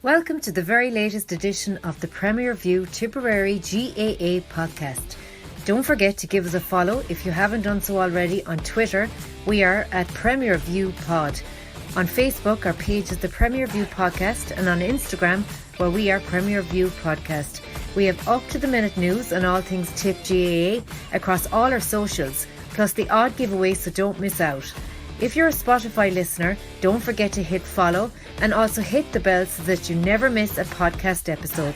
Welcome to the very latest edition of the Premier View Tipperary GAA podcast. Don't forget to give us a follow if you haven't done so already on Twitter. We are at Premier View Pod. On Facebook, our page is the Premier View Podcast, and on Instagram, where we are Premier View Podcast. We have up-to-the-minute news on all things Tipp GAA across all our socials, plus the odd giveaway, so don't miss out. If you're a Spotify listener, don't forget to hit follow and also hit the bell so that you never miss a podcast episode.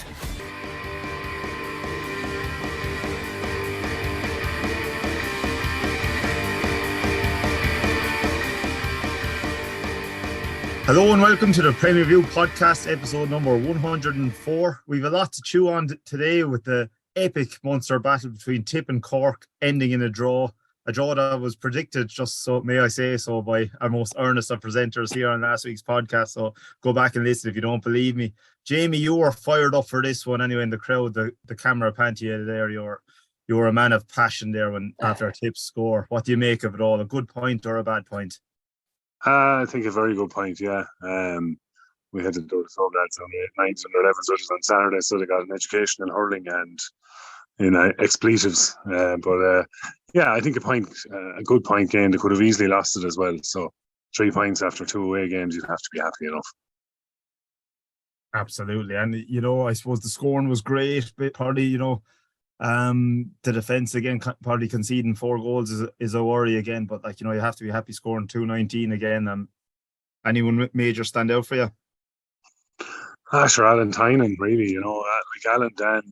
Hello and welcome to the Premier View podcast, episode number 104. We've a lot to chew on today with the epic Munster battle between Tipp and Cork ending in a draw that was predicted, just so may I say so, by our most earnest of presenters here on last week's podcast. So go back and listen if you don't believe me. Jamie, you were fired up for this one anyway in the crowd. The camera panned to you there. You were a man of passion there after Tipp's score. What do you make of it all? A good point or a bad point? I think a very good point, yeah. We had to do the sub lads on the 9s and 11s, which was on Saturday, so they got an education in hurling and in expletives. Yeah, I think a good point game. They could have easily lost it as well. So 3 points after 2 away games, you'd have to be happy enough. Absolutely. And, I suppose the scoring was great, but probably, the defence again, probably conceding 4 goals is a worry again. But you have to be happy scoring 219 again. Anyone major stand out for you? Sure, Alan Tynan, really. Like Alan, Dan,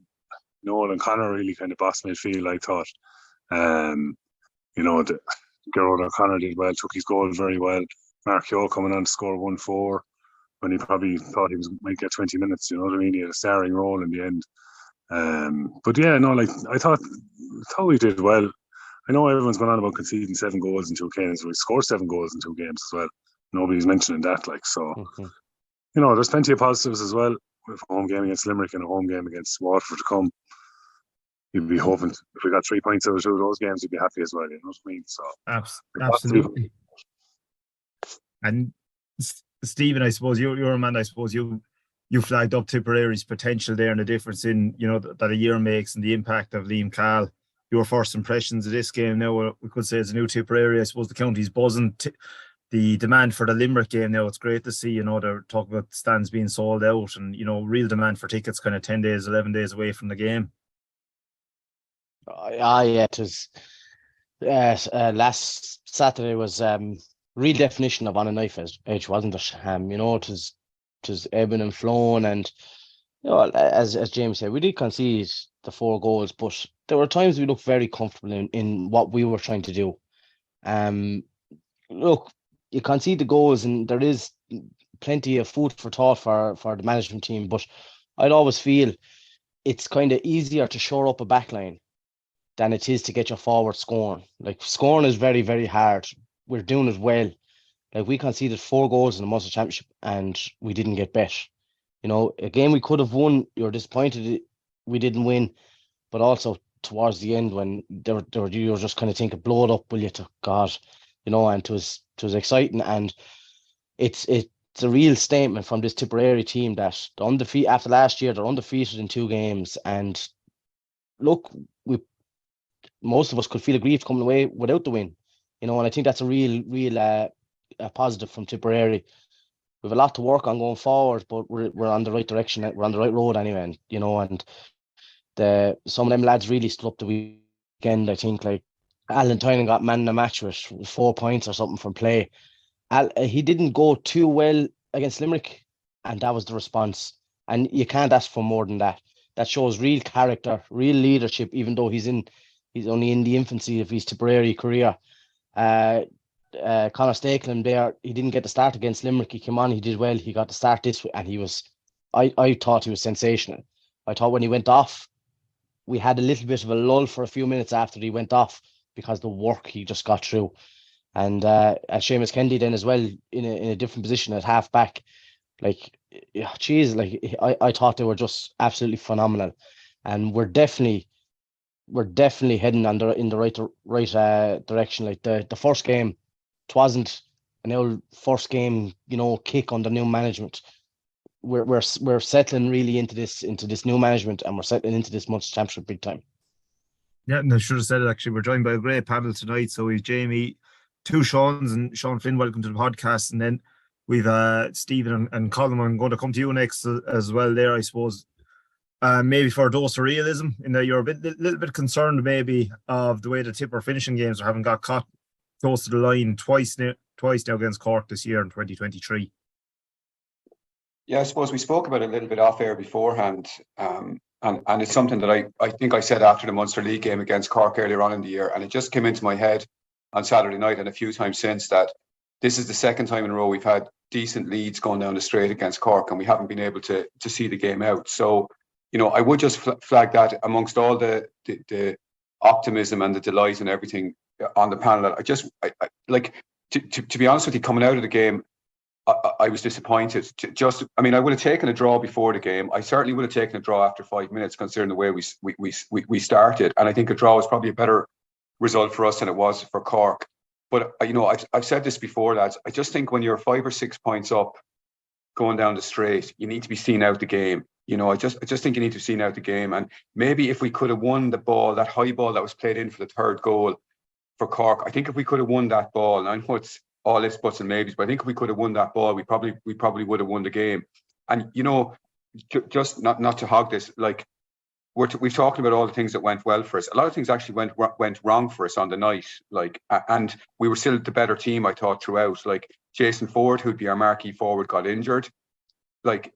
Noel, and Connor really kind of bossed midfield, I thought. Gerard O'Connor did well, took his goal very well. Mark Yo coming on to score 1-4 when he probably thought he might get 20 minutes. You know what I mean? He had a starring role in the end. I thought we did well. I know everyone's gone on about conceding 7 goals in 2 games. We scored 7 goals in 2 games as well. Nobody's mentioning that. There's plenty of positives as well. With a home game against Limerick and a home game against Waterford to come. You'd be hoping if we got 3 points out of 2 of those games, you'd be happy as well. You know what I mean? So absolutely. And Stephen, I suppose you're a man. I suppose you flagged up Tipperary's potential there and the difference in that a year makes and the impact of Liam Cahill. Your first impressions of this game now, we could say, as a new Tipperary. I suppose the county's buzzing. The demand for the Limerick game now, it's great to see. They're talking about stands being sold out and real demand for tickets, kind of 10 days, 11 days away from the game. Yeah, it was last Saturday was real definition of on a knife edge, wasn't it? It was ebbing and flowing, and as James said, we did concede the 4 goals, but there were times we looked very comfortable in what we were trying to do. Look, you concede the goals, and there is plenty of food for thought for the management team, but I'd always feel it's kind of easier to shore up a backline than it is to get your forward scoring. Like, scoring is very, very hard. We're doing it well. Like, we conceded 4 goals in the Munster Championship and we didn't get bet. A game we could have won. You're disappointed we didn't win, but also towards the end when you were just kind of thinking, blow it up, will you, to God, and it was exciting. And it's a real statement from this Tipperary team that after last year, they're undefeated in 2 games. And look, most of us could feel aggrieved coming away without the win, and I think that's a real positive from Tipperary. We have a lot to work on going forward, but we're on the right direction. We're on the right road anyway, and some of them lads really stood up the weekend. I think like Alan Tynan got man in the match with 4 points or something from play. He didn't go too well against Limerick, and that was the response. And you can't ask for more than that. That shows real character, real leadership, even though he's only in the infancy of his Tipperary career. Conor Stakelin there, he didn't get the start against Limerick. He came on, he did well. He got the start this week, and I thought he was sensational. I thought when he went off, we had a little bit of a lull for a few minutes after he went off because the work he just got through. And Seamus Kennedy then as well in a different position at half back. I thought they were just absolutely phenomenal. And we're definitely heading in the right direction. Like the first game, it wasn't an old first game, kick under new management. we're settling really into this new management, and we're settling into this Munster Championship big time. Yeah, and I should have said it actually. We're joined by a great panel tonight. So we've Jamie, two Seans, and Seán Flynn. Welcome to the podcast. And then we've Stephen and Colm. I'm going to come to you next as well. There, I suppose. Maybe for a dose of realism, in that you're a little bit concerned maybe of the way the Tip are finishing games, or having got caught close to the line twice now against Cork this year in 2023. Yeah, I suppose we spoke about it a little bit off air beforehand, and it's something that I think I said after the Munster League game against Cork earlier on in the year, and it just came into my head on Saturday night and a few times since, that this is the second time in a row we've had decent leads going down the straight against Cork, and we haven't been able to see the game out. So, I would just flag that amongst all the optimism and the delight and everything on the panel. I like to be honest with you, coming out of the game, I was disappointed. I would have taken a draw before the game. I certainly would have taken a draw after 5 minutes, considering the way we started. And I think a draw was probably a better result for us than it was for Cork. But I've said this before, lads. I just think when you're 5 or 6 points up, going down the straight, you need to be seen out the game. I just think you need to be seen out the game. And maybe if we could have won the ball, that high ball that was played in for the third goal for Cork, I think if we could have won that ball, and I know it's all ifs, buts and maybes, but I think if we could have won that ball, we probably would have won the game. And just not to hog this, like we've talked about all the things that went well for us. A lot of things actually went wrong for us on the night, and we were still the better team, I thought, throughout. Like Jason Ford, who'd be our marquee forward, got injured. Like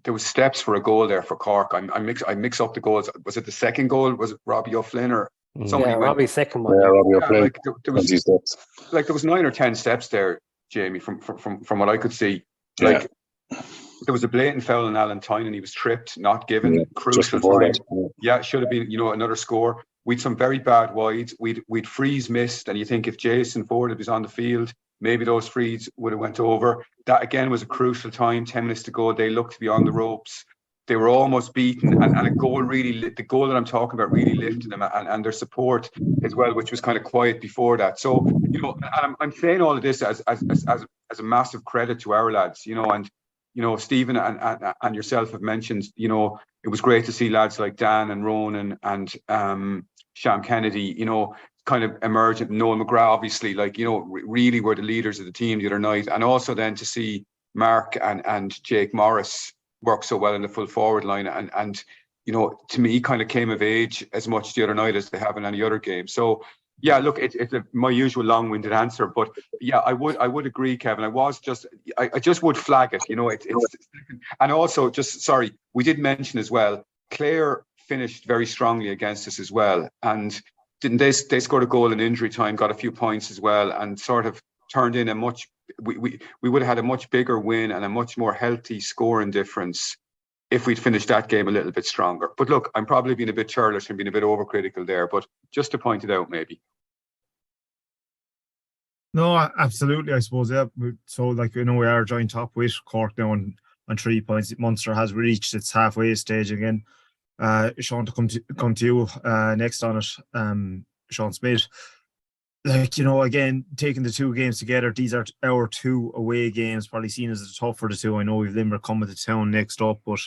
there was steps for a goal there for Cork. I mix up the goals. Was it the second goal? Was it Robbie O'Flynn or somebody? Yeah, Robbie's second one. Yeah, Robbie O'Flynn. There was 9 or 10 steps there, Jamie, from what I could see. Like there was a blatant foul on Alan Tyne and he was tripped, not given, crucial time. Yeah, it should have been, another score. We'd some very bad wides. We'd frees missed, and you think if Jason Ford was on the field, maybe those frees would have went over. That again was a crucial time. 10 minutes to go. They looked to be on the ropes. They were almost beaten, and a goal the goal that I'm talking about really lifted them, and their support as well, which was kind of quiet before that. So and I'm saying all of this as a massive credit to our lads, and Stephen and yourself have mentioned, it was great to see lads like Dan and Ronan and Seán Kennedy, kind of emergent. Noel McGrath, obviously, really were the leaders of the team the other night, and also then to see Mark and Jake Morris work so well in the full forward line, and to me kind of came of age as much the other night as they have in any other game. So yeah, look, it's my usual long-winded answer, but yeah, I would agree, Kevin. I just would flag it, and also we did mention as well, Clare finished very strongly against us as well, and didn't they scored a goal in injury time, got a few points as well, and sort of turned in we would have had a much bigger win and a much more healthy scoring difference if we'd finished that game a little bit stronger. But look, I'm probably being a bit churlish and being a bit overcritical there, but just to point it out, maybe. No, absolutely, I suppose, yeah. So, we are joint top with Cork now on 3 points. Munster has reached its halfway stage again. Seán, to come to you next on it, Seán Smith. Again, taking the 2 games together, these are our 2 away games, probably seen as the tougher of the 2. I know we've Limerick coming to town next up, but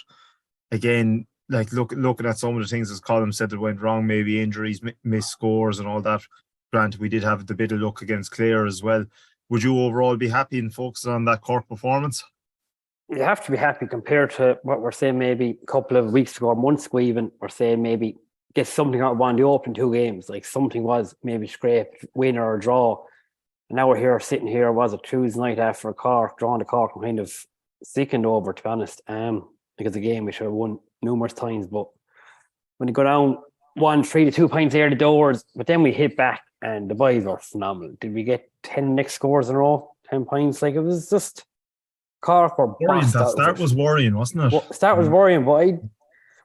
again, looking at some of the things, as Colm said, that went wrong, maybe injuries, missed scores and all that. Granted, we did have the bit of luck against Clare as well. Would you overall be happy and focused on that Cork performance? You have to be happy compared to what we're saying maybe a couple of weeks ago, or months ago even. We're saying maybe get something out of one of the opening 2 games, like something was maybe scraped, win or a draw. And now we're sitting here, was it Tuesday night after Cork, drawing to Cork, and kind of sickened over, to be honest, because the game we should have won numerous times. But when you go down 1-3 to 2 points there the doors, but then we hit back and the boys were phenomenal. Did we get 10 next scores in a row? 10 points? It was just Cork were bossed out. That start was worrying, wasn't it? Well, start was worrying,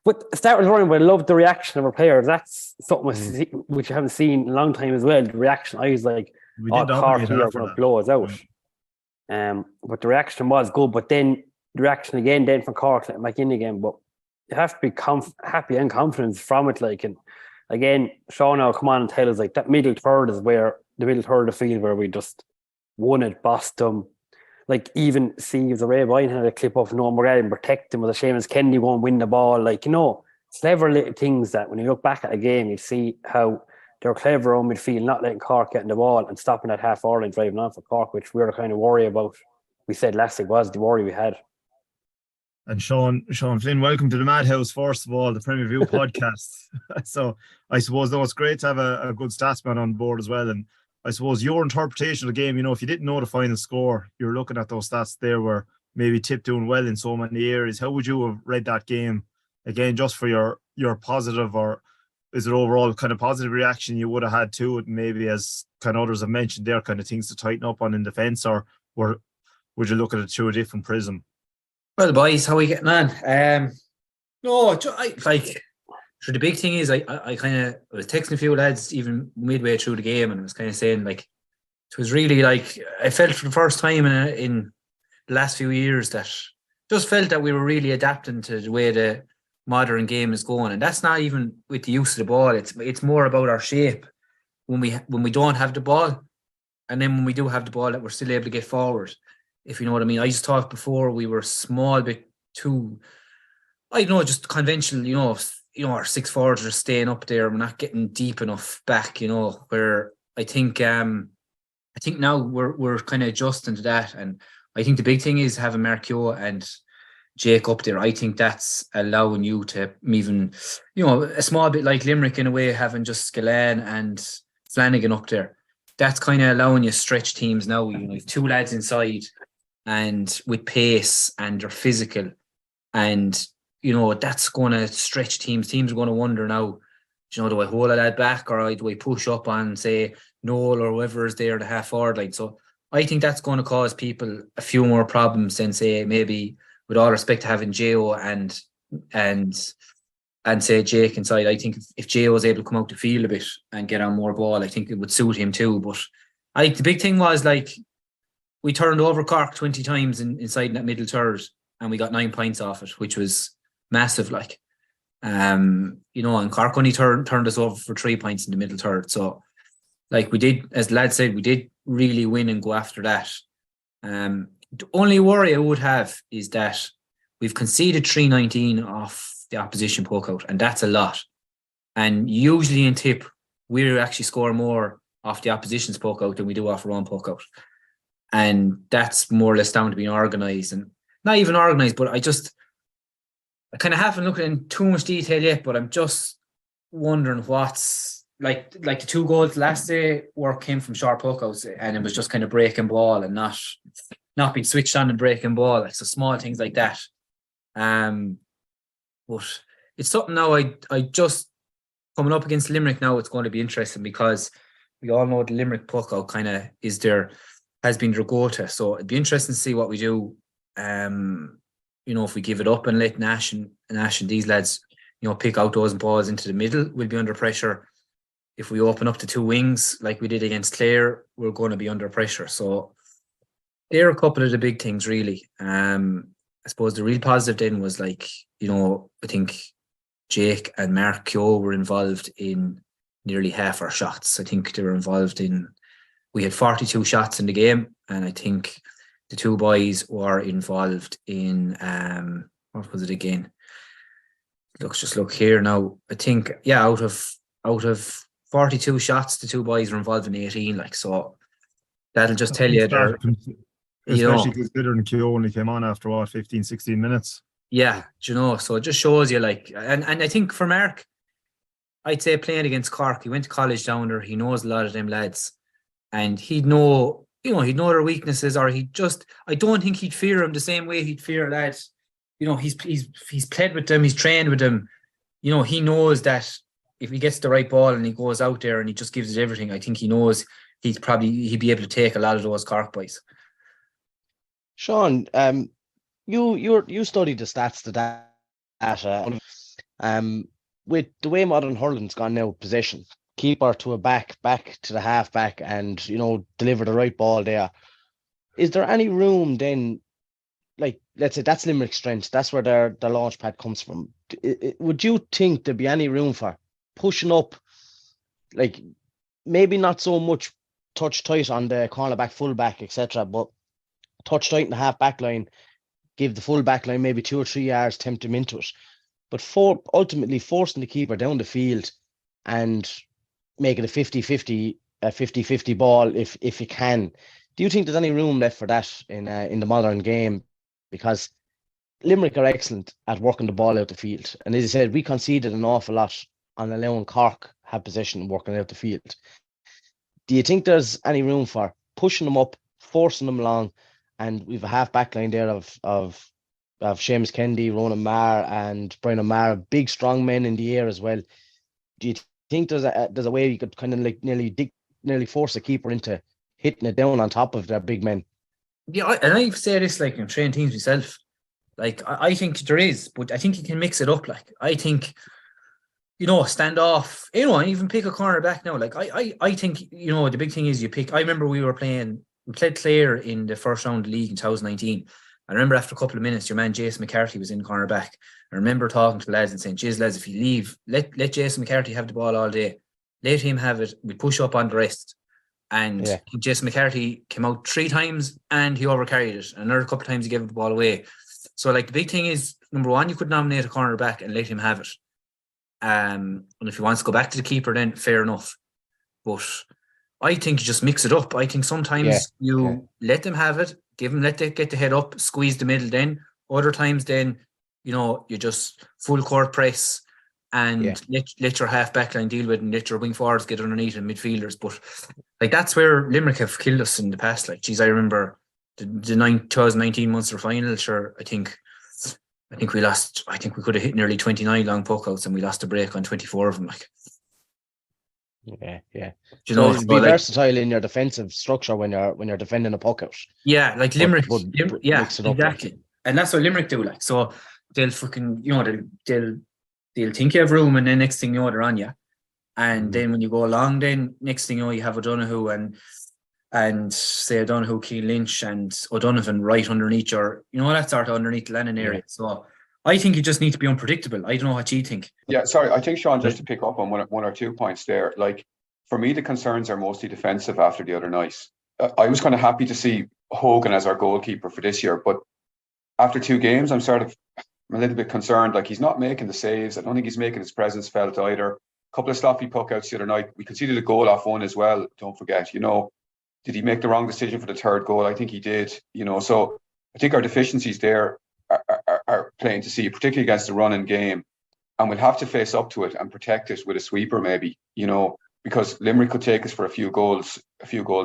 but I loved the reaction of our players. That's something which I haven't seen in a long time as well. The reaction, I was like, Cork here are going to blow us out. But the reaction was good. But then the reaction again then from Cork, let back in again. But you have to be happy and confident from it. And again, Seán will come on and tell us that middle third is where the middle third of the field where we just won it, bossed them, like even see if the Ray Vine had a clip of no more and protect him with a Seamus Kennedy go and win the ball. Like, clever little things that when you look back at a game, you see how they're clever on midfield, not letting Cork get in the ball and stopping that half hour and driving on for Cork, which we were kind of worried about. We said last week was the worry we had. And Seán Flynn, welcome to the Madhouse, first of all, the Premier View podcast. So I suppose, though, it's great to have a good statsman on board as well. And I suppose your interpretation of the game, if you didn't know the final score, you're looking at those stats there where maybe Tipp doing well in so many areas. How would you have read that game? Again, just for your positive, or is it overall kind of positive reaction you would have had to it? Maybe, as kind of others have mentioned, there kind of things to tighten up on in defence, or would you look at it through a different prism? Well, boys, how are we getting on? No, so the big thing is I was texting a few lads even midway through the game, and I was kind of saying, like, it was really like I felt for the first time in the last few years that just felt that we were really adapting to the way the modern game is going, and that's not even with the use of the ball. It's more about our shape when we don't have the ball, and then when we do have the ball, that we're still able to get forward. If you know what I mean. I just thought before we were small bit too, I don't know, just conventional, our 6 forwards are staying up there. We're not getting deep enough back, where I think now we're kind of adjusting to that. And I think the big thing is having Marcio and Jake up there. I think that's allowing you to even, a small bit like Limerick in a way, having just Scallan and Flanagan up there. That's kind of allowing you to stretch teams now. You've 2 lads inside and with pace, and they're physical, and that's going to stretch teams. Teams are going to wonder now, do I hold a lad back, or do I push up on, say, Noel or whoever is there, the half forward line? So I think that's going to cause people a few more problems than, say, maybe, with all respect to having GAAGo and say Jake inside. I think if GAAGo was able to come out the field a bit and get on more ball, I think it would suit him too. But I think the big thing was, like, we turned over Cork 20 times inside that middle third, and we got 9 points off it, which was massive. Like, and Cork only turned us over for 3 points in the middle third. So, like, we did, as the lad said, we did really win and go after that. The only worry I would have is that we've conceded 319 off the opposition poke out, and that's a lot. And usually in Tipp, we actually score more off the opposition's poke out than we do off our own poke out. And that's more or less down to being organised, and not even organised, but I kind of haven't looked in too much detail yet, but I'm just wondering what's like the 2 goals last day came from short pokeouts, and it was just kind of breaking ball and not being switched on and breaking ball. Like, so small things like that. But it's something now I just coming up against Limerick now, it's going to be interesting, because we all know the Limerick pokeout kind of has been their go-to. So it'd be interesting to see what we do. If we give it up and let Nash and these lads, pick out those balls into the middle, we'll be under pressure. If we open up the 2 wings like we did against Clare, we're going to be under pressure. So they're a couple of the big things, really. I suppose the real positive then was, like, I think Jake and Marcio were involved in nearly half our shots. I think they were involved in, we had 42 shots in the game, and I think the 2 boys were involved in, what was it again? Just look here now. I think, out of 42 shots, the 2 boys were involved in 18. Like, so that'll just tell you, especially considering Keogh only came on after 15, 16 minutes. Yeah, so it just shows you, like, and I think for Mark, I'd say playing against Cork, he went to college down there, he knows a lot of them lads, and he'd know their weaknesses, or I don't think he'd fear them the same way he'd fear lads. He's played with them, he's trained with them. He knows that if he gets the right ball and he goes out there and he just gives it everything, I think he knows he'd be able to take a lot of those Cork boys. Seán, you studied the stats, the data. With the way modern hurling's gone now, possession, keeper to a back to the half back, and deliver the right ball there. Is there any room then, like, let's say that's Limerick's strength, that's where their launch pad comes from? Would you think there'd be any room for pushing up, like, maybe not so much touch tight on the cornerback, fullback, etc., but touch tight in the half back line, give the full back line maybe 2 or 3 yards, tempt him into it. But ultimately forcing the keeper down the field and make it a 50-50 ball if you can. Do you think there's any room left for that in the modern game? Because Limerick are excellent at working the ball out the field. And as I said, we conceded an awful lot on allowing Cork have possession and working out the field. Do you think there's any room for pushing them up, forcing them along? And we've a half back line there of Seamus Kennedy, Ronan Marr and Brian O'Mara, big strong men in the air as well. Do you think there's a way you could kind of like nearly force a keeper into hitting it down on top of their big men? Yeah, and I've said this like in training teams myself. Like I think there is, but I think you can mix it up. Like I think, stand off, and even pick a corner back now. Like I think, the big thing is you pick. I remember we played Clare in the first round of the league in 2019. I remember after a couple of minutes, your man Jason McCarthy was in corner back. I remember talking to the lads and saying, "Jeez, lads, if you leave, let Jason McCarthy have the ball all day. Let him have it. We push up on the rest." And Jason McCarthy came out 3 times and he overcarried it. Another couple of times he gave the ball away. So like the big thing is, number one, you could nominate a corner back and let him have it. And if he wants to go back to the keeper, then fair enough. But I think you just mix it up. I think sometimes let them have it, let them get the head up, squeeze the middle then. Other times then, you just full court press and let your half back line deal with it and let your wing forwards get underneath and midfielders. But like that's where Limerick have killed us in the past. Like, geez, I remember the 2019 Munster final. Sure, I think we lost. I think we could have hit nearly 29 long puckouts and we lost a break on 24 of them. Like, yeah. So be versatile in your defensive structure when you're defending a puck out. Yeah, like Limerick. Mix it up, exactly. And that's what Limerick do. Like, so they'll fucking, they'll think you have room, and then next thing they're on you. And then when you go along, then next thing you have O'Donoghue and say O'Donoghue, Keane Lynch and O'Donovan right underneath that sort of underneath the landing area. So I think you just need to be unpredictable. I don't know what you think. Yeah, sorry. I think, Sean, just to pick up on one or 2 points there, like for me, the concerns are mostly defensive after the other night. I was kind of happy to see Hogan as our goalkeeper for this year, but after 2 games, I'm a little bit concerned. Like, he's not making the saves. I don't think he's making his presence felt either. A couple of sloppy puckouts the other night. We conceded a goal off one as well. Don't forget, did he make the wrong decision for the 3rd goal? I think he did, so I think our deficiencies there are plain to see, particularly against the running game. And we'll have to face up to it and protect it with a sweeper maybe, because Limerick could take us for a few goals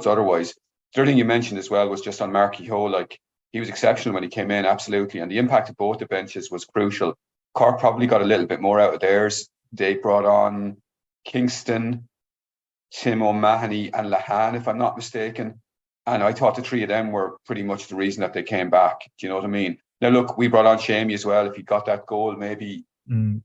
otherwise. The other thing you mentioned as well was just on Mark Kehoe. Like, he was exceptional when he came in, absolutely. And the impact of both the benches was crucial. Cork probably got a little bit more out of theirs. They brought on Kingston, Tim O'Mahony and Lahan, if I'm not mistaken. And I thought the 3 of them were pretty much the reason that they came back. Do you know what I mean? Now, look, we brought on Shamey as well. If he got that goal, maybe, that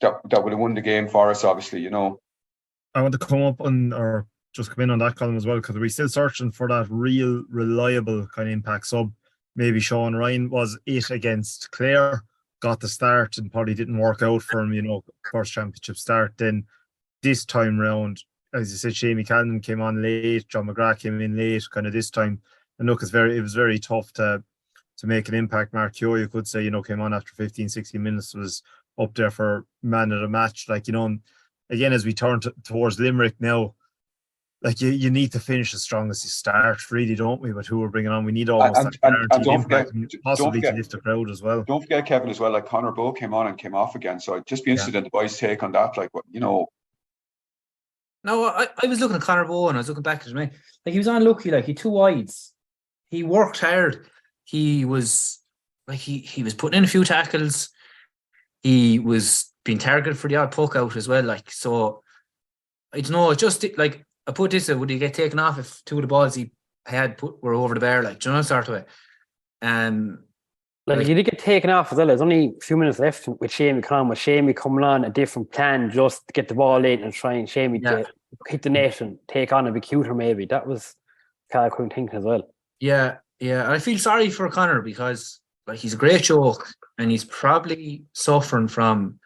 would have won the game for us, obviously, I want to come up on, or just come in on that column as well, because we're still searching for that real reliable kind of impact sub. Maybe Sean Ryan was it against Clare, got the start and probably didn't work out for him, first championship start. Then this time round, as you said, Shamey Callan came on late, John McGrath came in late kind of this time. And look, it was very tough to make an impact. Mark Kehoe, you could say, came on after 15, 16 minutes, was up there for man of the match. Like, again, as we turn towards Limerick now, like you need to finish as strong as you start, really, don't we? But who we're bringing on, we need almost that guaranteed impact, possibly to lift the crowd as well. Don't forget, Kevin, as well, like Conor Bowe came on and came off again. So I'd just be interested in the boys' take on that. Like, No, I was looking at Conor Bowe and I was looking back at him. Like, he was unlucky. Like, he 2 wides. He worked hard. He was like he was putting in a few tackles. He was being targeted for the odd puck out as well. Like, so I don't know. Just like, I put this, would he get taken off if 2 of the balls he had were over the bar? Like, do you know, sort of way. Like, he did get taken off as well. There's only a few minutes left with Shamey coming on a different plan just to get the ball in and try and Shamey to hit the net and take on a big cuter maybe. That was kind of couldn't think as well. Yeah. I feel sorry for Conor because, like, he's a great joke and he's probably suffering from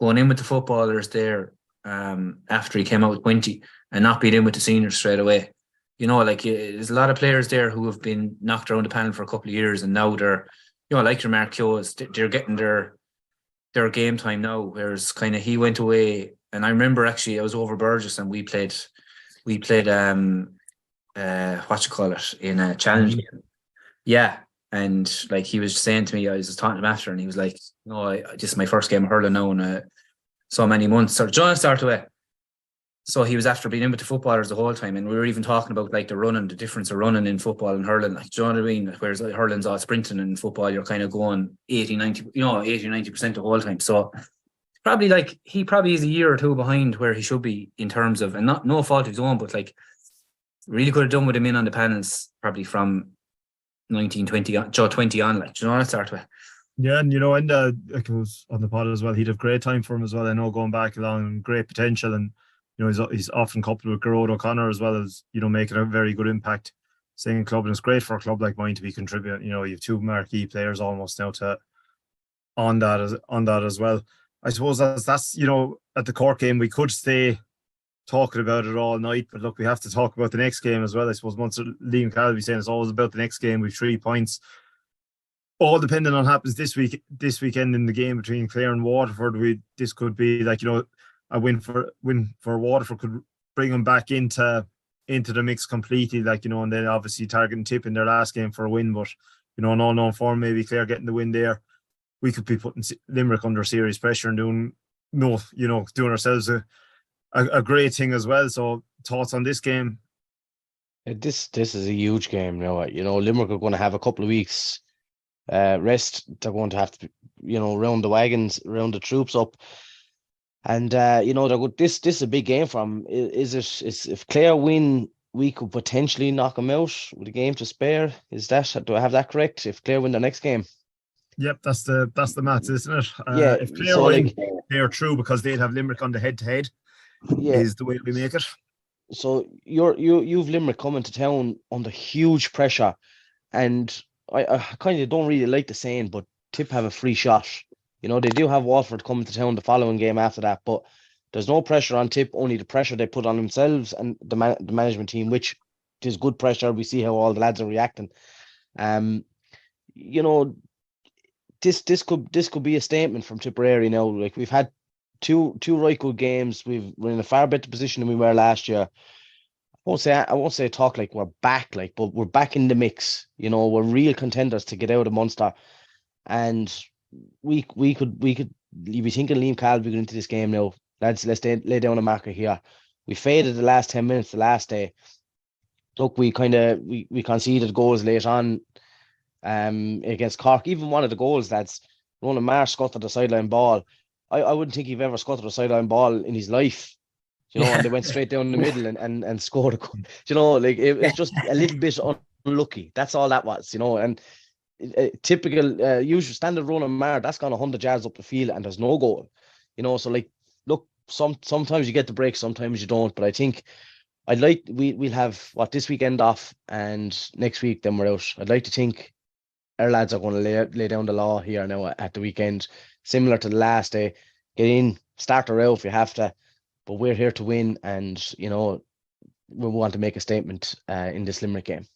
going in with the footballers there after he came out with 20 and not being in with the seniors straight away. you know, like there's a lot of players there who have been knocked around the panel for a couple of years, and now they're, you know, like your Mark Hughes, they're getting their game time now. Whereas kind of he went away, and I remember actually I was over Burgess and we played what you call it in a challenge game. Yeah. And like he was saying to me, I was talking to him after, and he was like, "No, this is my first game of hurling now in so many months." So John started away. So he was after being in with the footballers the whole time, and we were even talking about like the difference of running in football and hurling. Like, do you know what I mean? Whereas like, hurling's all sprinting, and in football you're kind of going 80-90% the whole time. So he probably is a year or two behind where he should be in terms of, and not no fault of his own, but like really could have done with him in on the panels probably from 19, 20 on, 20 on, like, do you know what I start with? Yeah, and like it was on the pod as well. He'd have great time for him as well. I know going back along, great potential, and he's often coupled with Gerard O'Connor as well as making a very good impact. Singing club, and it's great for a club like mine to be contributing. You have two marquee players almost now on that as well. I suppose that's at the Cork game we could stay talking about it all night, but look, we have to talk about the next game as well. I suppose Munster, Liam Calvi saying it's always about the next game. We've 3 points, all depending on what happens this weekend in the game between Clare and Waterford. This could be like a win for Waterford could bring them back into the mix completely, like and then obviously targeting Tipp in their last game for a win, but in all known form, maybe Clare getting the win there, we could be putting Limerick under serious pressure and doing ourselves a great thing as well. So thoughts on this game? This is a huge game now. Limerick are going to have a couple of weeks rest. They're going to have to round the wagons, round the troops up, and they're good. This is a big game for them. If Clare win, we could potentially knock them out with a game to spare. Do I have that correct? If Clare win their next game? Yep, that's the maths, isn't it? Yeah. If Clare win, they're true because they'd have Limerick on the head-to-head. Yeah, is the way we make it. So you've Limerick coming to town under huge pressure, and I kind of don't really like the saying, but Tipp have a free shot. They do have Waterford coming to town the following game after that, but there's no pressure on Tipp, only the pressure they put on themselves and the management team, which is good pressure. We see how all the lads are reacting. This could be a statement from Tipperary now. Like, we've had two right good games. We're in a far better position than we were last year. I won't say talk like we're back, but we're back in the mix. We're real contenders to get out of Munster, and we could you be thinking Liam Calvi going into this game now, lads. Let's lay down a marker here. We faded the last 10 minutes the last day. Look, we conceded goals late on against Cork. Even one of the goals, lads, Ronan Marsh scuttled the sideline ball. I wouldn't think he'd ever scuttled a sideline ball in his life, and they went straight down the middle and scored a goal. It's just a little bit unlucky. That's all that was, and typical usual standard Ronan Marr, that's gone 100 yards up the field and there's no goal, so look, sometimes you get the break, sometimes you don't, but I think we'll have this weekend off, and next week then we're out. I'd like to think our lads are going to lay down the law here now at the weekend, similar to the last day. Get in, start her out if you have to, but we're here to win, and we want to make a statement in this Limerick game.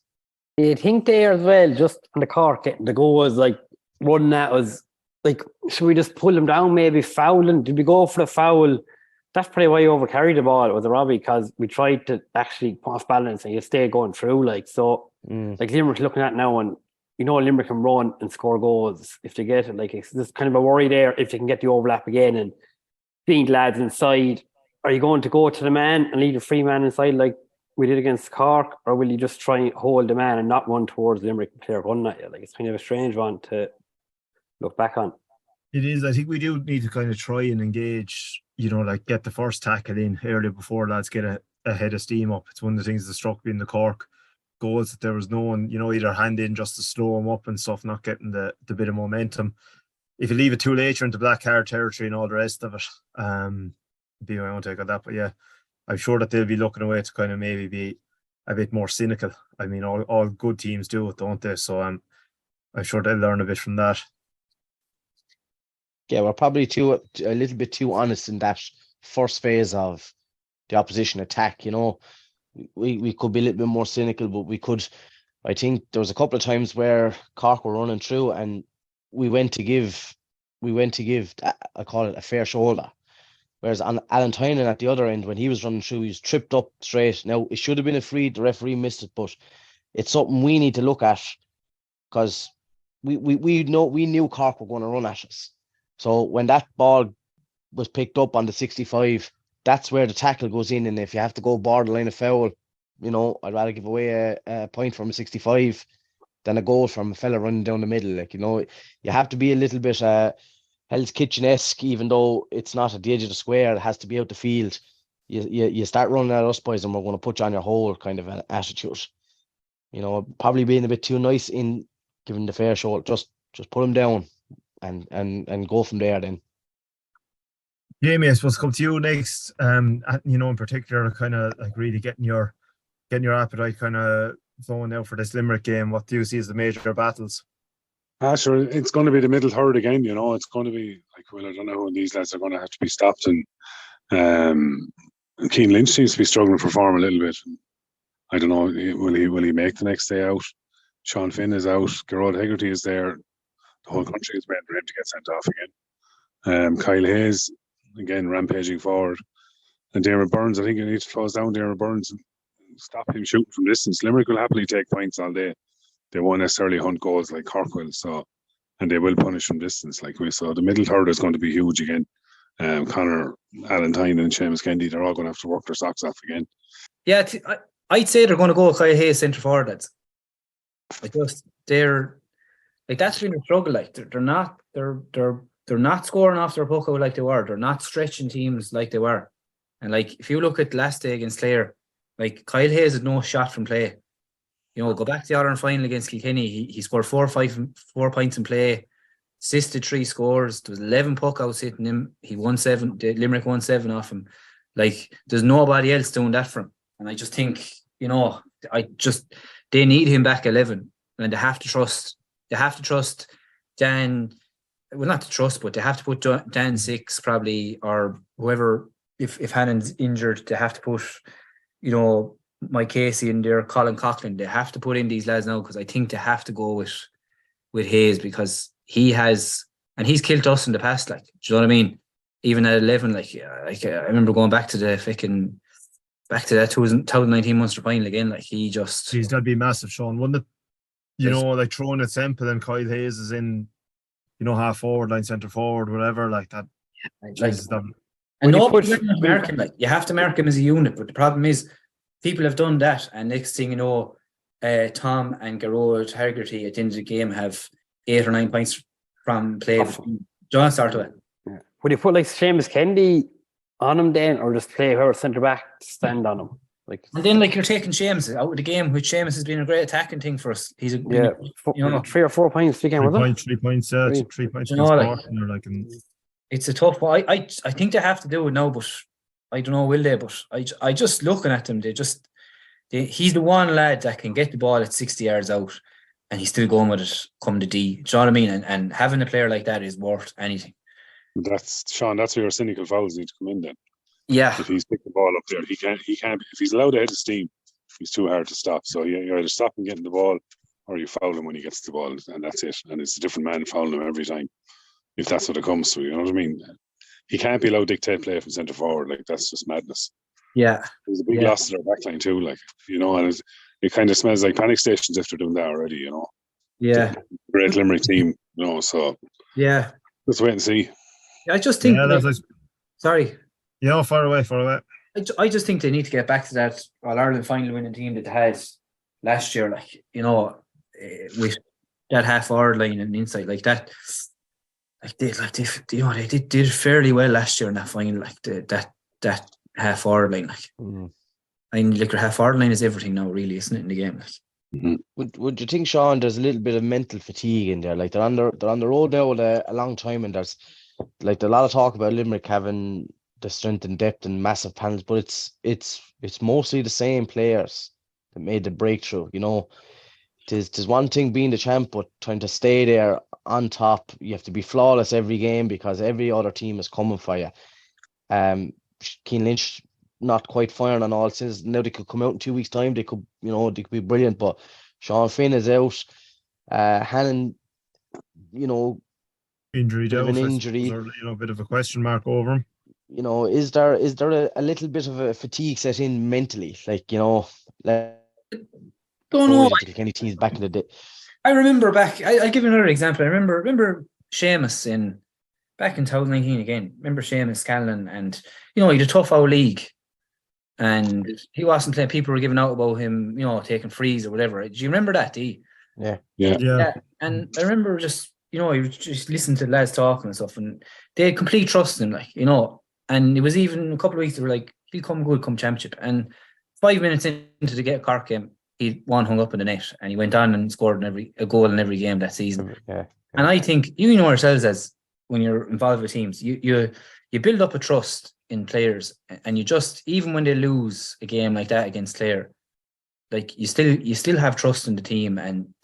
You think there as well, just on the Cork getting the goal, was like one that was like, should we just pull them down, maybe fouling? Did we go for the foul? That's probably why you overcarried the ball. It was a Robbie, because we tried to actually put off balance and you stay going through. Like Limerick looking at now, and Limerick can run and score goals if they get it. Like, there's kind of a worry there if they can get the overlap again and feed lads inside. Are you going to go to the man and leave a free man inside like we did against Cork, or will you just try and hold the man and not run towards Limerick and Clare running at you? Like, it's kind of a strange one to look back on. It is. I think we do need to kind of try and engage, get the first tackle in early before lads get a head of steam up. It's one of the things that struck me in the Cork goals, that there was no one, either hand in just to slow them up and stuff, not getting the bit of momentum. If you leave it too late, you're into black card territory and all the rest of it. Be my own take on that. But yeah, I'm sure that they'll be looking away to kind of maybe be a bit more cynical. I mean, all good teams do it, don't they? So I'm sure they'll learn a bit from that. Yeah, we're probably a little bit too honest in that first phase of the opposition attack. we could be a little bit more cynical, but we could. I think there was a couple of times where Cork were running through, and we went to give, I call it a fair shoulder. Whereas on Alan Tynan at the other end, when he was running through, he was tripped up straight. Now it should have been a free. The referee missed it, but it's something we need to look at, because we knew Cork were going to run at us. So when that ball was picked up on the 65, that's where the tackle goes in. And if you have to go borderline a foul, I'd rather give away a point from a 65 than a goal from a fella running down the middle. You have to be a little bit Hell's Kitchen-esque, even though it's not at the edge of the square. It has to be out the field. You start running at us, boys, and we're going to put you on your hole kind of an attitude. Probably being a bit too nice in giving the fair shoulder. Just put them down and go from there then. Jamie, I suppose come to you next. In particular, kind of like really getting your appetite kind of flowing now for this Limerick game. What do you see as the major battles? Sure, it's going to be the middle third again. It's going to be like, well, I don't know when these lads are going to have to be stopped, and Cian Lynch seems to be struggling for form a little bit. I don't know, will he make the next day out? Seán Flynn is out. Gearóid Hegarty is there. The whole country is waiting for him to get sent off again. Kyle Hayes again rampaging forward, and Diarmaid Byrnes. I think you need to close down Diarmaid Byrnes and stop him shooting from distance. Limerick will happily take points all day. They won't necessarily hunt goals like Cork will, and they will punish from distance like we. So the middle third is going to be huge again. Conor, Alan Tynan and Seamus Kennedy, they're all going to have to work their socks off again. Yeah, I'd say they're going to go Kyle Hayes centre forward. That's they're like, that's been a struggle. Like they're not scoring off their puck out like they were. They're not stretching teams like they were. And like, if you look at last day against Clare, like Kyle Hayes had no shot from play. Go back to the All-Ireland final against Kilkenny. He scored 4 points in play, assisted 3 scores. There was 11 puck outs hitting him. He won 7. Limerick won 7 off him. Like, there's nobody else doing that for him. And I just think, they need him back 11, and they have to trust Dan. Well, not to trust, but they have to put Dan 6 probably, or whoever. If Hannon's injured, they have to put, Mike Casey in there, Colin Coughlin. They have to put in these lads now, because I think they have to go with Hayes, because he's killed us in the past. Like, do you know what I mean? Even at 11, I remember going back to that 2019 Munster final again. Like, that'd be massive, Sean, wouldn't it? Like throwing at Semple and Kyle Hayes is in, half forward line, centre forward, whatever, like that. And nobody's American. Like, you have to mark him as a unit, but the problem is, people have done that, and next thing you know, Tom and Gearóid Hegarty at the end of the game have 8 or 9 points from play. John started with. Yeah. Would you put like Seamus Kennedy on him then, or just play her centre back to stand on him? And then you're taking Seamus out of the game, which Seamus has been a great attacking thing for us. He's 3 or 4 points a game, wasn't it? 3 points. 3 points. It's a tough one. I think they have to do it now, but I don't know, will they? But I just looking at them, he's the one lad that can get the ball at 60 yards out, and he's still going with it come the D. Do you know what I mean? And having a player like that is worth anything. That's Sean. That's where your cynical fouls need to come in then. Yeah. If he's picked the ball up there, he can't. If he's allowed to hit the steam, he's too hard to stop. So you either stop him getting the ball, or you foul him when he gets the ball, and that's it. And it's a different man fouling him every time, if that's what it comes to. You know what I mean? He can't be allowed to dictate play from centre forward. Like, that's just madness. Yeah. There's a big loss to their backline too. Like, and it kind of smells like panic stations if they're doing that already. Yeah. Great Limerick team. So yeah. Let's wait and see. I just think. Sorry. Yeah, far away. I just think they need to get back to that All-Ireland final winning team that they had last year. With that half-hour line and insight like that. They did fairly well last year in that final. Like that half-hour line. Your half-hour line is everything now, really, isn't it, in the game? Mm-hmm. Would you think, Sean, there's a little bit of mental fatigue in there? Like, they're on the road now a long time, and there's a lot of talk about Limerick having the strength and depth and massive panels, but it's mostly the same players that made the breakthrough. There's one thing being the champ, but trying to stay there on top. You have to be flawless every game, because every other team is coming for you. Cian Lynch not quite firing on all cylinders. Now they could come out in 2 weeks' time. They could, they could be brilliant. But Seán Flynn is out. Hannon, Injury, bit of an injury. A bit of a question mark over him. Is there a little bit of a fatigue set in mentally? Don't know. Any teams back in the day. I remember back. I'll give you another example. I remember Seamus back in 2019 again. Remember Seamus Scanlon, and he had a tough old league, and he wasn't playing. People were giving out about him, taking frees or whatever. Do you remember that, D? Yeah. And I remember just he was just listening to the lads talking and stuff, and they had complete trust in him, And it was even a couple of weeks they were like, he'll come good come championship. And 5 minutes into the Cork game, he hung up in the net, and he went on and scored a goal in every game that season. Yeah. And I think yourselves as when you're involved with teams, you build up a trust in players, and you just, even when they lose a game like that against Clare, like you still have trust in the team. And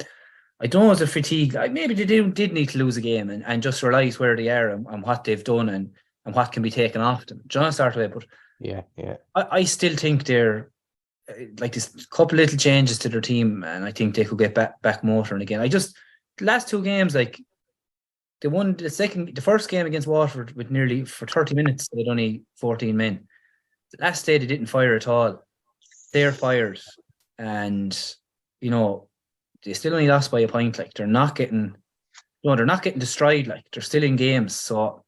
I don't know, is it fatigue? Maybe they did need to lose a game and just realise where they are and what they've done and what can be taken off them. John started with, but yeah. I still think they're like this couple little changes to their team, and I think they could get back motoring again. The last two games, like they won the first game against Waterford with nearly for 30 minutes, they had only 14 men. The last day they didn't fire at all. They're fired, and they still only lost by a point. Like they're not getting destroyed. Like they're still in games. So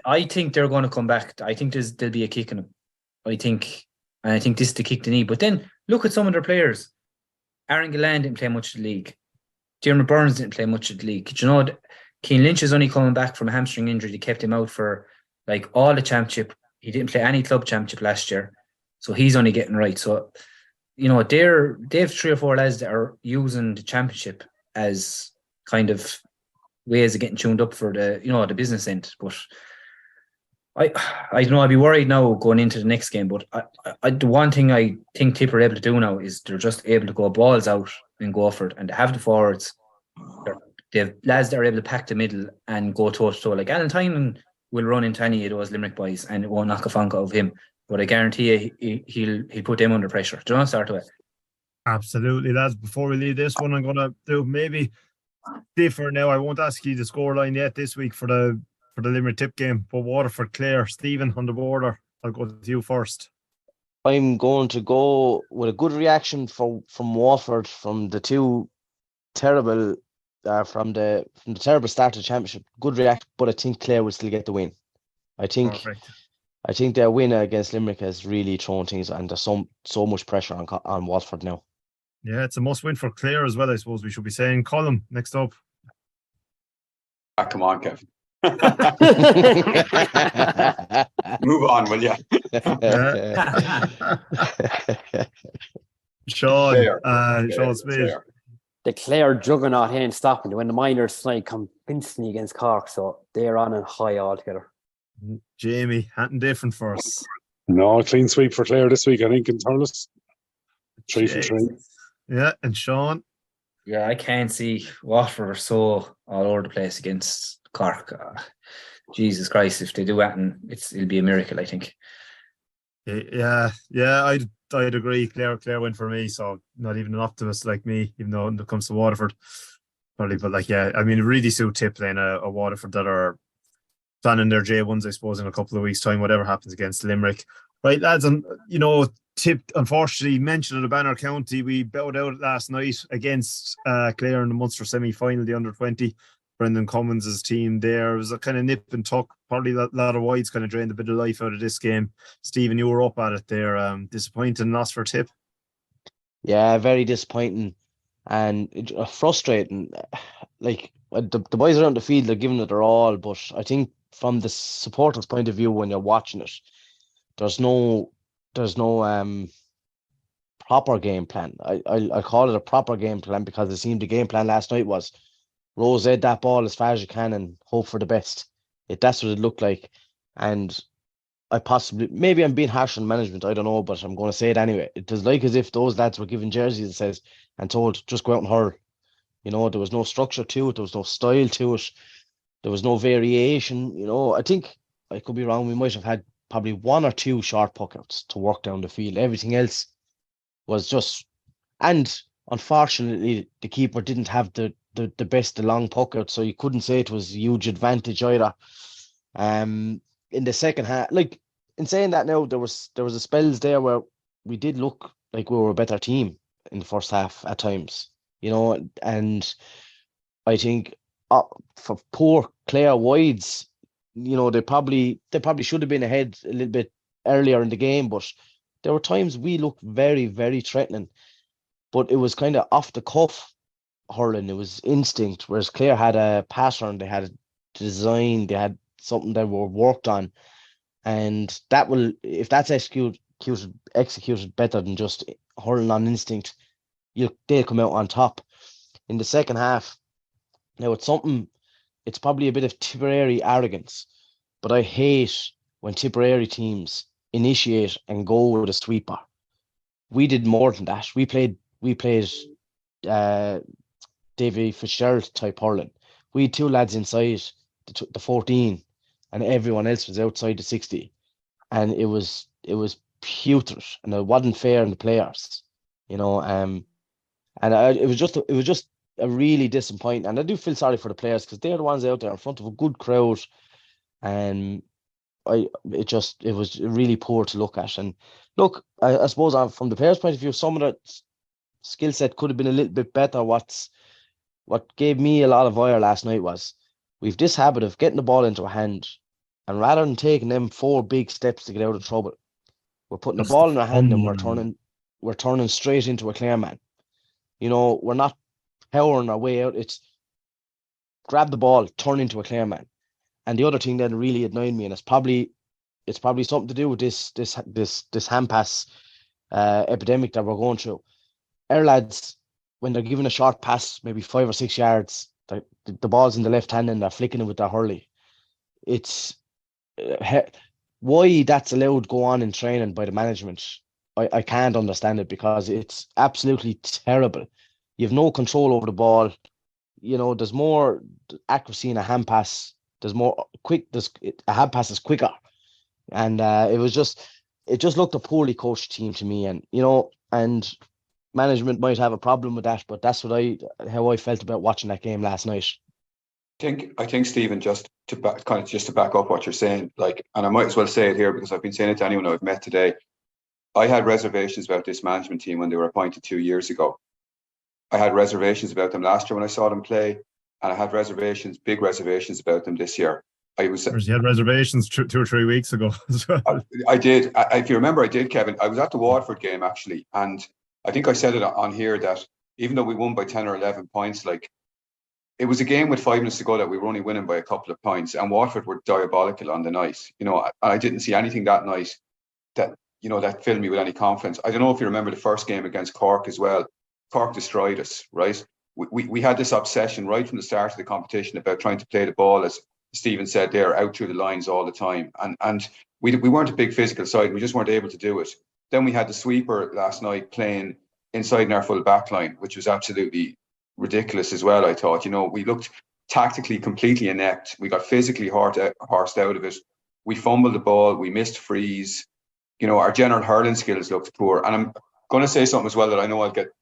I think they're going to come back. I think there'll be a kick in them. I think this is the kick they need. But then look at some of their players. Aaron Gillan didn't play much of the league. Jeremy Burns didn't play much of the league. Do you know, Cian Lynch is only coming back from a hamstring injury. They kept him out for like all the championship. He didn't play any club championship last year, so he's only getting right. So they have 3 or 4 lads that are using the championship as kind of ways of getting tuned up for the business end. But I don't know, I'd be worried now going into the next game. But the one thing I think Tipp are able to do now is they're just able to go balls out and go for it, and they have the forwards. They have lads that are able to pack the middle and go toe to toe. Like Alan Tynan will run into any of those Limerick boys, and it won't knock a funk out of him. But I guarantee you, he'll put them under pressure. Do you want to start with? Absolutely, lads. Before we leave this one, I'm going to do maybe differ now. I won't ask you the scoreline yet this week for the Limerick Tipp game, but Waterford Clare. Stephen on the border. I'll go with you first. I'm going to go with a good reaction from Waterford from the two terrible from the terrible start to the championship. Good reaction, but I think Clare will still get the win. I think their win against Limerick has really thrown things, and there's so much pressure on Waterford now. Yeah, it's a must win for Clare as well, I suppose we should be saying. Colm, next up. Come on, Kevin. Move on, will you? Sean Smith. The Clare juggernaut ain't stopping when the miners slide convincingly against Cork, so they're on a high altogether. Jamie, something different for us. No, clean sweep for Clare this week, I think, in Thurles. 3 for 3. Yeah, and Sean? Yeah, I can't see Waterford are so all over the place against Cork. Jesus Christ, if they do that, it'll be a miracle, I think. Yeah, I'd agree. Clare win for me, so not even an optimist like me, even though when it comes to Waterford. Probably, but it really suit Tipp playing a Waterford that are planning their J1s, I suppose, in a couple of weeks' time, whatever happens against Limerick. Right, lads, and Tipp, unfortunately, mentioned at the Banner County, we bowed out last night against Clare in the Munster semi-final, the under-20. Brendan Cummins' team there. It was a kind of nip and tuck. Probably a lot of wides kind of drained a bit of life out of this game. Stephen, you were up at it there. Disappointing loss for Tipp. Yeah, very disappointing and frustrating. Like the boys around the field are giving it their all, but I think from the supporters' point of view, when you're watching it, there's no proper game plan. I call it a proper game plan because it seemed the game plan last night was Rose head that ball as far as you can and hope for the best. That's what it looked like. And maybe I'm being harsh on management, I don't know, but I'm going to say it anyway. It was like as if those lads were given jerseys and told, just go out and hurl. There was no structure to it. There was no style to it. There was no variation. I think, I could be wrong, we might have had probably one or two short puck outs to work down the field. Everything else was just, and unfortunately, the keeper didn't have the best of long puck out, so you couldn't say it was a huge advantage either. In the second half, like, in saying that now, there was a spells there where we did look like we were a better team in the first half at times, and I think for poor Clare wides, they probably should have been ahead a little bit earlier in the game, but there were times we looked very, very threatening, but it was kind of off the cuff hurling. It was instinct, whereas Clare had a pattern, they had a design, they had something that were worked on, and that will, if that's executed better than just hurling on instinct, they'll come out on top. In the second half, now it's probably a bit of Tipperary arrogance, but I hate when Tipperary teams initiate and go with a sweeper. We did more than that. We played Davy Fitzgerald type hurling. We had two lads inside the 14, and everyone else was outside the 60, and it was putrid, and it wasn't fair on the players, it was just a really disappointing, and I do feel sorry for the players because they're the ones out there in front of a good crowd, and it was really poor to look at. And look, I suppose from the players' point of view, some of the skill set could have been a little bit better. What gave me a lot of ire last night was we've this habit of getting the ball into a hand, and rather than taking them 4 big steps to get out of trouble, we're putting the ball in our hand and we're turning straight into a Clare man. We're not powering our way out. It's grab the ball, turn into a Clare man. And the other thing that really annoyed me, and it's probably something to do with this hand pass epidemic that we're going through. Our lads, when they're given a short pass, maybe 5 or 6 yards, the ball's in the left hand and they're flicking it with their hurley. It's why that's allowed to go on in training by the management. I can't understand it, because it's absolutely terrible. You have no control over the ball. There's more accuracy in a hand pass. There's more quick. A hand pass is quicker, and it just looked a poorly coached team to me. And and management might have a problem with that, but that's how I felt about watching that game last night. I think Stephen, just to back up what you're saying, and I might as well say it here because I've been saying it to anyone I've met today. I had reservations about this management team when they were appointed 2 years ago. I had reservations about them last year when I saw them play, and I had big reservations about them this year. You had reservations 2 or 3 weeks ago as well. I did. If you remember, I did, Kevin. I was at the Waterford game, actually, and I think I said it on here that even though we won by 10 or 11 points, it was a game with 5 minutes to go that we were only winning by a couple of points, and Waterford were diabolical on the night. I didn't see anything that night that filled me with any confidence. I don't know if you remember the first game against Cork as well. Cork destroyed us, right? We had this obsession right from the start of the competition about trying to play the ball, as Stephen said there, out through the lines all the time. And we weren't a big physical side. We just weren't able to do it. Then we had the sweeper last night playing inside in our full back line, which was absolutely ridiculous as well, I thought. We looked tactically completely inept. We got physically horsed out of it. We fumbled the ball. We missed frees. Our general hurling skills looked poor. And I'm going to say something as well that I know I'll get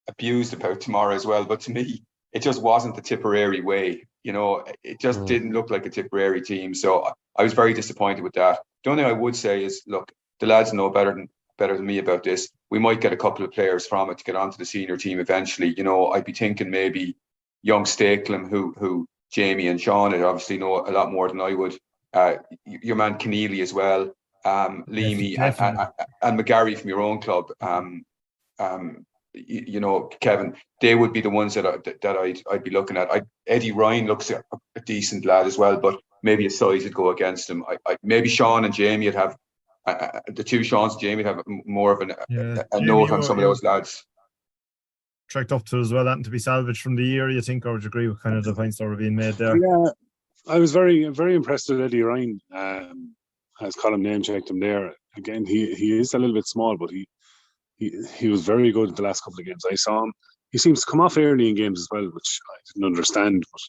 abused about tomorrow as well. But to me, it just wasn't the Tipperary way. It just didn't look like a Tipperary team. So I was very disappointed with that. The only thing I would say is, look, the lads know better than me about this. We might get a couple of players from it to get onto the senior team eventually. I'd be thinking maybe young Stakelum, who Jamie and Sean obviously know a lot more than I would. Your man Keneally as well. Leamy and McGarry from your own club. Kevin, they would be the ones that I'd be looking at. Eddie Ryan looks a decent lad as well, but maybe a size would go against him. Maybe Sean and Jamie would have the two Seans and Jamie would have more of a note on some of those lads. Tracked up to as well, and to be salvaged from the year, you think, or would you agree with kind of the points that were being made there? Yeah, I was very, very impressed with Eddie Ryan. As Colm name checked him there. Again, he is a little bit small, but he was very good the last couple of games. I saw him. He seems to come off early in games as well, which I didn't understand. But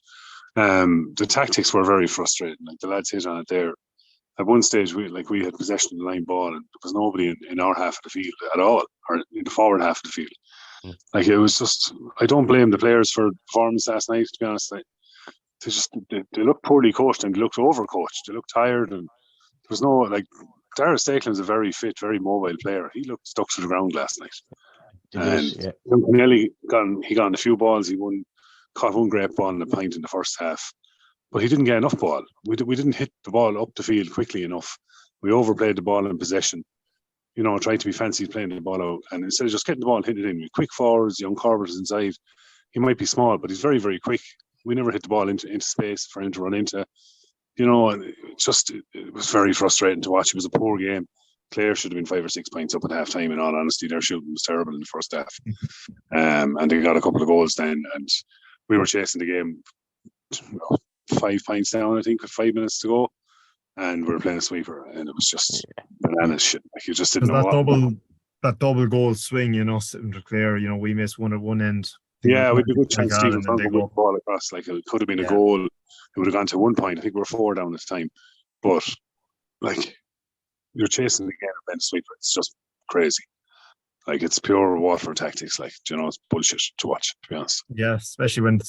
the tactics were very frustrating. The lads hit on it there. at one stage we had possession of the line ball and there was nobody in our half of the field at all, or in the forward half of the field. Like it was just, I don't blame the players for the performance last night, to be honest. They looked poorly coached and they looked overcoached. They looked tired, and there was no, like, Dara Stakeland's a very fit, very mobile player. He looked stuck to the ground last night. Nelly got on a few balls. He caught one great ball and a pint in the first half, but he didn't get enough ball. We didn't hit the ball up the field quickly enough. We overplayed the ball in possession. Tried to be fancy playing the ball out, and instead of just getting the ball and hitting it in, with quick forwards, young Corbett is inside. He might be small, but he's very, very quick. We never hit the ball into space for him to run into. And it was very frustrating to watch. It was a poor game. Clare should have been 5 or 6 points up at half time. In all honesty, their shooting was terrible in the first half. And they got a couple of goals then, and we were chasing the game 5 points down, I think, with 5 minutes to go. And we were playing a sweeper, and it was just bananas shit. Like, you just didn't know that double goal swing, sitting to Clare, we missed one at one end. Yeah, we had a good chance Stephen Funko with the ball across. Like, it could have been a goal. It would have gone to 1 point. I think we were 4 down at the time. But, like, you're chasing the game and then sweeper. It's just crazy. Like, it's pure Waterford tactics. Like, it's bullshit to watch, to be honest. Yeah, especially when,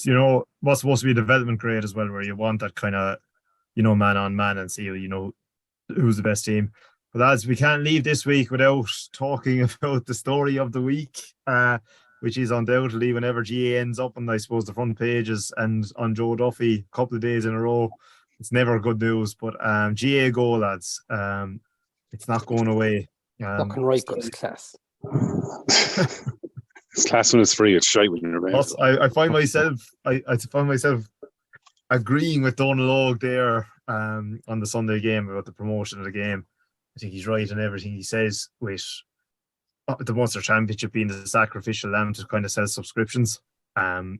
what's supposed to be a development grade as well, where you want that kind of, man on man and see, who's the best team. But lads, we can't leave this week without talking about the story of the week, which is undoubtedly whenever GA ends up on, I suppose, the front pages and on Joe Duffy a couple of days in a row. It's never good news, but GAAGo, lads. It's not going away. Fucking right, it's class. It's class when it's free. It's shite when you're available. I find myself agreeing with Dónal Óg there on the Sunday game about the promotion of the game. I think he's right in everything he says, with the Munster Championship being the sacrificial lamb to kind of sell subscriptions. Where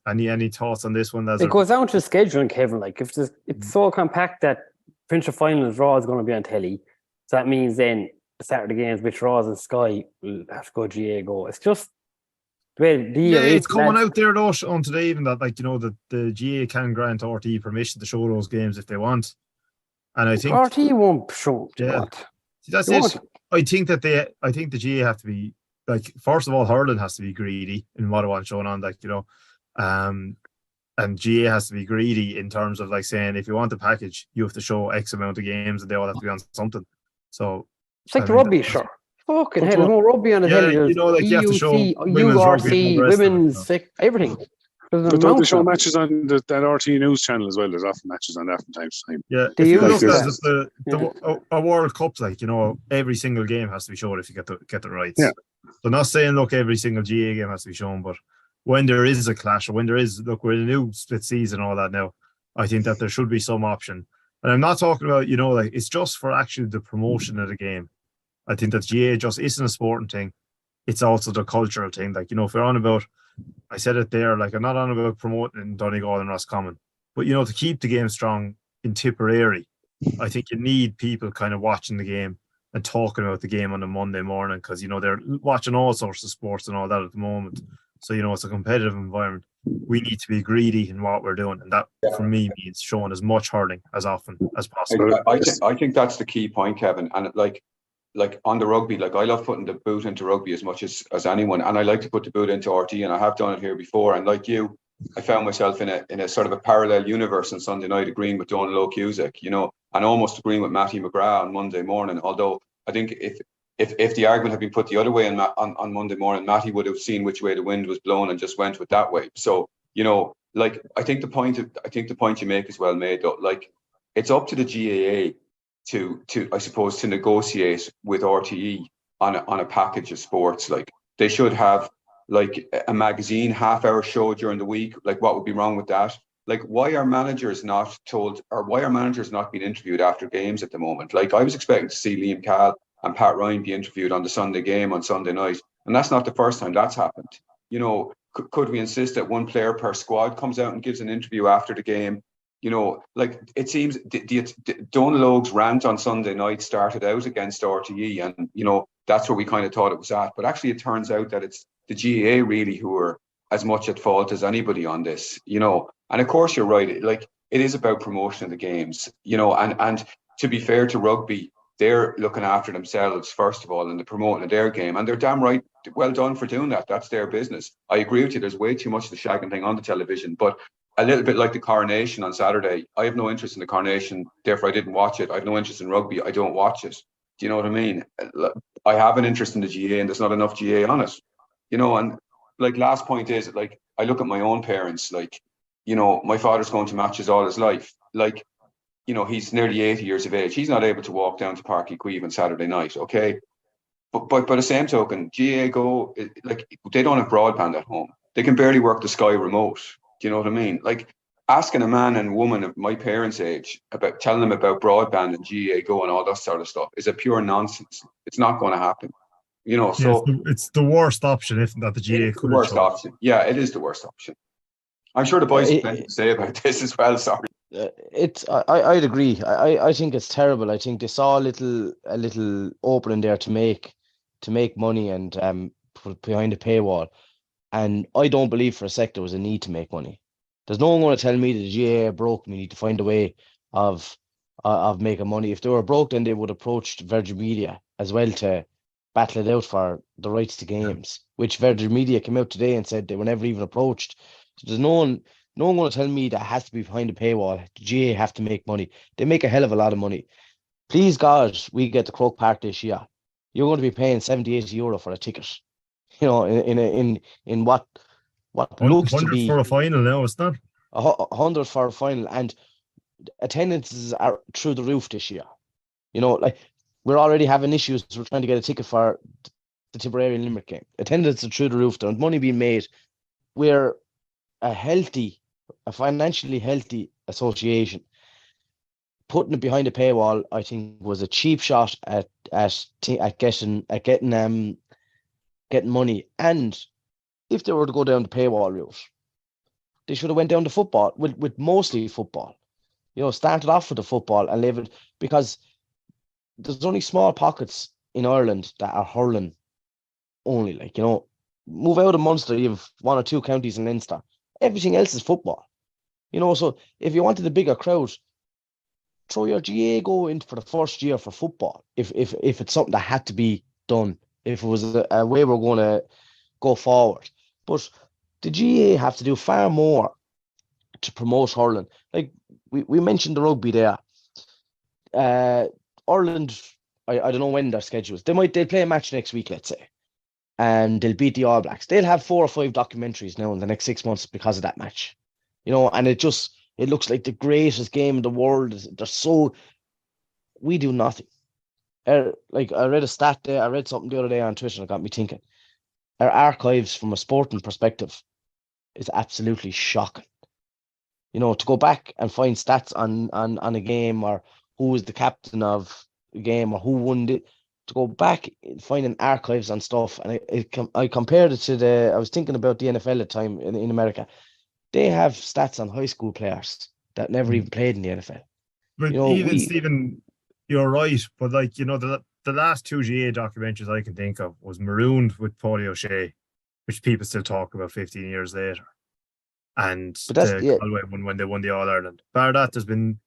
any thoughts on this one? It goes down to scheduling, Kevin. Like, if it's so compact that provincial final draw is going to be on telly, so that means then the Saturday games, which draws and Sky, will have to go GAAGo. It's just the way it's coming out there though on today, even that, like, that the GA can grant RT permission to show those games if they want. And I think RT won't show. Yeah, see, that's it. I think the GA have to be, like, first of all, hurling has to be greedy in what I want shown on, like, and GA has to be greedy in terms of, like, saying if you want the package, you have to show X amount of games and they all have to be on something. So it's like the rugby, sure. Fucking hell, there's no rugby on the telly. Like, you have to show URC, women's, everything. But don't they show matches on that RT News channel as well? There's often matches on that from time to time. Yeah, if you look at a World Cup, like, every single game has to be shown if you get the rights. Yeah. So not saying, look, every single GA game has to be shown, but when there is a clash, or when there is, look, we're in a new split season and all that now, I think that there should be some option. And I'm not talking about, like, it's just for actually the promotion of the game. I think that GA just isn't a sporting thing. It's also the cultural thing. Like, if we're on about, I said it there, like, I'm not on about promoting Donegal and Roscommon, but, to keep the game strong in Tipperary, I think you need people kind of watching the game and talking about the game on a Monday morning, because, they're watching all sorts of sports and all that at the moment. So, it's a competitive environment. We need to be greedy in what we're doing. And that, for me, means showing as much hurling as often as possible. I think that's the key point, Kevin. And like on the rugby, like, I love putting the boot into rugby as much as anyone, and I like to put the boot into RT, and I have done it here before. And like you, I found myself in a sort of a parallel universe on Sunday night, agreeing with Dónal Óg, and almost agreeing with Matty McGrath on Monday morning. Although I think if the argument had been put the other way on Monday morning, Matty would have seen which way the wind was blowing and just went with that way. So, like, I think the point you make is well made, though. Like, it's up to the GAA to I suppose to negotiate with RTE on a package of sports. Like, they should have, like, a magazine half-hour show during the week. Like, what would be wrong with that? Like, why are managers not told, or why are managers not being interviewed after games at the moment? Like, I was expecting to see Liam Cahill and Pat Ryan be interviewed on the Sunday game on Sunday night, and that's not the first time that's happened. Could we insist that one player per squad comes out and gives an interview after the game? Like, it seems Dónal Óg's rant on Sunday night started out against RTE, and that's where we kind of thought it was at. But actually, it turns out that it's the GAA really who are as much at fault as anybody on this. And of course, you're right. Like, it is about promotion of the games, you know, and to be fair to rugby, they're looking after themselves first of all in the promoting of their game, and they're damn right well done for doing that. That's their business. I agree with you. There's way too much of the shagging thing on the television, but a little bit like the coronation on Saturday. I have no interest in the coronation, therefore I didn't watch it. I have no interest in rugby. I don't watch it. Do you know what I mean? I have an interest in the GAA, and there's not enough GAA on it. You know, and like last point is, like, I look at my own parents, like, you know, my father's going to matches all his life. Like, you know, he's nearly 80 years of age. He's not able to walk down to Park Equive on Saturday night, okay? But by the same token, GAAgo, like, they don't have broadband at home. They can barely work the Sky remote. Do you know what I mean? Like, asking a man and woman of my parents' age about telling them about broadband and GAAgo and all that sort of stuff is a pure nonsense. It's not going to happen. You know, so it's the worst option, if that the GAA could. The worst option. Yeah, it is the worst option. I'm sure the boys have plenty to say about this as well. Sorry. I'd agree. I think it's terrible. I think they saw a little opening there to make money and put behind a paywall. And I don't believe for a sec there was a need to make money. There's no one going to tell me that the GAA broke. We need to find a way of making money. If they were broke, then they would have approached Virgin Media as well to battle it out for the rights to games, which Virgin Media came out today and said they were never even approached. So there's no one going to tell me that has to be behind a paywall. The GAA have to make money. They make a hell of a lot of money. Please God, we get the Croke Park this year. You're going to be paying 70, 80 euro for a ticket. You know, in what looks to be for a final now, it's not 100 for a final, and attendances are through the roof this year. You know, like, we're already having issues. We're trying to get a ticket for the Tipperary and Limerick game. Attendance is through the roof. There's money being made. We're a financially healthy association. Putting it behind a paywall, I think, was a cheap shot at getting money. And if they were to go down the paywall route, they should have went down to football with mostly football. You know, started off with the football and leave it, because there's only small pockets in Ireland that are hurling only. Like, you know, move out of Munster, you have one or two counties in Leinster. Everything else is football. You know, so if you wanted a bigger crowd, throw your GAAgo in for the first year for football. If it's something that had to be done, if it was a way we're going to go forward. But the GAA have to do far more to promote hurling. Like, we mentioned the rugby there. Ireland, I don't know when their schedules. They'll play a match next week, let's say, and they'll beat the All Blacks. They'll have 4 or 5 documentaries now in the next 6 months because of that match. You know, and it looks like the greatest game in the world. We do nothing. Like, I read a stat there. I read something the other day on Twitter and it got me thinking. Our archives from a sporting perspective is absolutely shocking. You know, to go back and find stats on a game, or who was the captain of the game, or who won it, to go back finding archives and stuff. And I compared it to I was thinking about the NFL at the time in America. They have stats on high school players that never even played in the NFL. But, you know, Stephen, you're right. But, like, you know, the last 2 GAA documentaries I can think of was Marooned with Paulie O'Shea, which people still talk about 15 years later. And Galway when they won the All Ireland. Bar that, there's been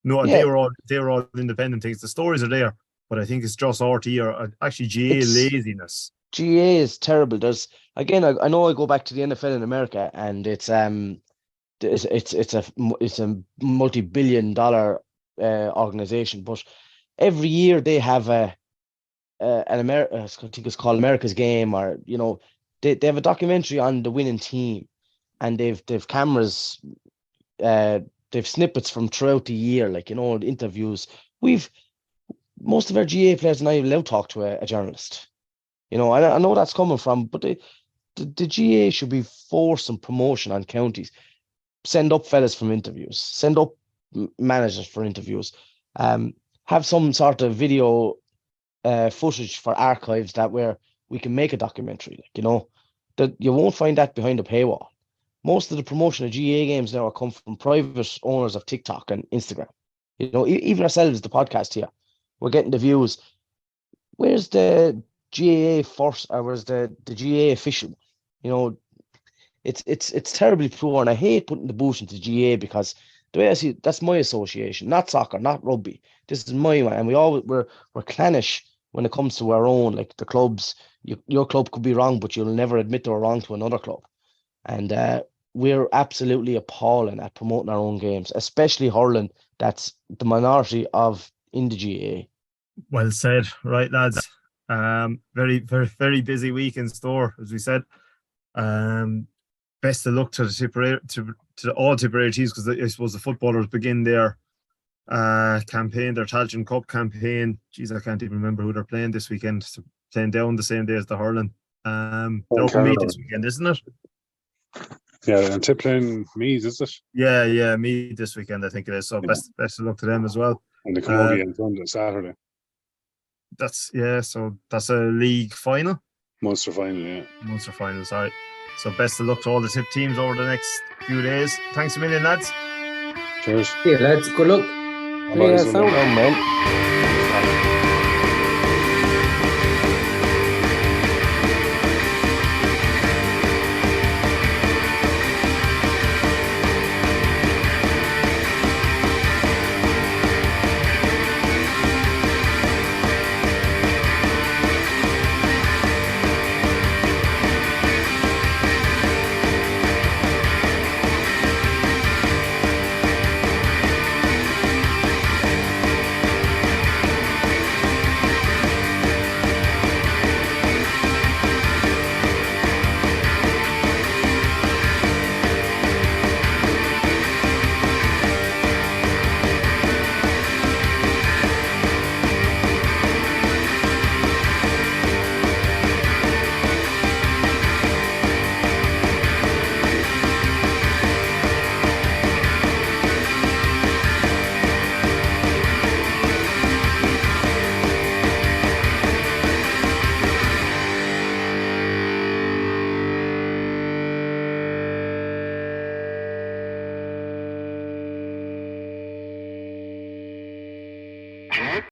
they were all independent things. The stories are there, but I think it's just RT or actually GAA laziness. GAA is terrible. There's, again, I know I go back to the NFL in America, and it's a multi-billion-dollar organization, but every year they have an America. I think it's called America's Game, or, you know, they have a documentary on the winning team, and they've cameras, they've snippets from throughout the year, like, you know, interviews. Most of our GAA players and I will now talk to a journalist. You know, I know that's coming from, but the GAA should be forcing promotion on counties. Send up fellas from interviews. Send up managers for interviews. Have some sort of video footage for archives that where we can make a documentary. Like, you know, that you won't find that behind a paywall. Most of the promotion of GAA games now come from private owners of TikTok and Instagram. You know, even ourselves, the podcast here, we're getting the views. Where's the GAA first, or where's the GAA official? You know, it's terribly poor, and I hate putting the boot into GAA because The way I see it, that's my association, not soccer, not rugby. This is my one, and we're clannish when it comes to our own, like the clubs. Your club could be wrong, but you'll never admit they were wrong to another club. And we're absolutely appalling at promoting our own games, especially hurling. That's the minority in the GAA. Well said, right, lads. Very, very, very busy week in store, as we said. Best of luck to the Tipperary, to all Tipperary teams, because I suppose the footballers begin their campaign, their Tailteann Cup campaign. Jeez, I can't even remember who they're playing this weekend. So playing down the same day as the hurling. They're up in Meath this weekend, isn't it? Yeah, and Tipp playing Meath, is it? Yeah, Meath this weekend, I think it is. So best of luck to them as well. And the Camogie on Sunday, Saturday. So that's a league final. Munster final, sorry. So best of luck to all the Tipp teams over the next few days. Thanks a million, lads. Cheers. Yeah, lads. Good luck. Yeah, so, man.